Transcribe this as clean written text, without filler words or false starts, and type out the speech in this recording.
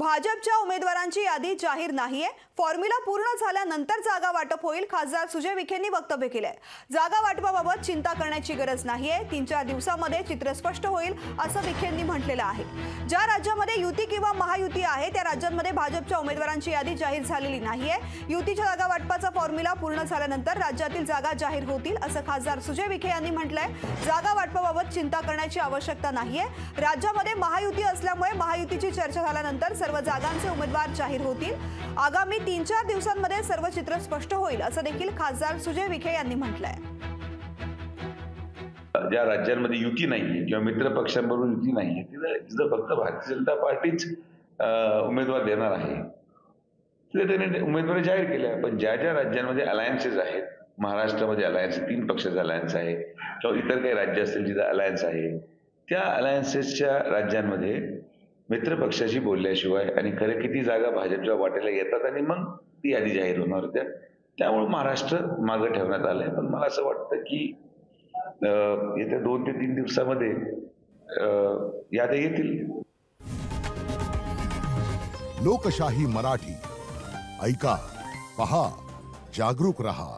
भाजपच्या उमेदवारांची यादी जाहीर नाहीये। फॉर्म्युला पूर्ण झाल्यानंतर जागा वाटप होईल। खासदार सुजय विखेंनी वक्तव्य केलंय। जागा वाटपाबाबत चिंता करण्याची गरज नाहीये। 3-4 दिवसांमध्ये चित्र स्पष्ट होईल असं विखेंनी म्हटलेलं आहे। ज्या राज्यामध्ये युती किंवा महायुती आहे त्या राज्यांमध्ये भाजपच्या उमेदवारांची यादी जाहीर झालेली नाहीये। युतीच्या जागा वाटपाचा फॉर्म्युला पूर्ण झाल्यानंतर राज्यातील जागा जाहीर होतील असं खासदार सुजय विखे यांनी म्हटलंय। जागा वाटपाबाबत चिंता करण्याची आवश्यकता नाहीये। राज्यामध्ये महायुती असल्यामुळे महायुतीची चर्चा झाल्यानंतर सर्व जागांचे उमेदवार जाहीर होतील। आगामी 3-4 दिवसांमध्ये सर्व चित्र स्पष्ट होईल असं देखील खासदार सुजय विखे यांनी म्हटलंय। ज्या राज्यांमध्ये युती नाही किंवा मित्र पक्षांबरोबर युती नाही तिथं फक्त भारतीय जनता पार्टीच उमेदवार देणार आहे। त्यांनी उमेदवारी जाहीर केल्या। पण ज्या ज्या राज्यांमध्ये अलायन्सेस आहेत, महाराष्ट्रामध्ये अलायन्स 3 पक्षाचा अलायन्स आहे किंवा इतर काही राज्य असतील जिथे अलायन्स आहे, त्या अलायन्सेसच्या राज्यांमध्ये मित्र पक्षाशी बोलल्याशिवाय आणि खरे किती जागा भाजपच्या वाटेला येतात आणि मग ती यादी जाहीर होणार होत्या। त्यामुळे महाराष्ट्र मागे ठेवण्यात आलंय। पण मला असं वाटतं की येत्या 2 ते 3 दिवसामध्ये याद्या येतील। लोकशाही मराठी ऐका, पहा, जागरूक रहा।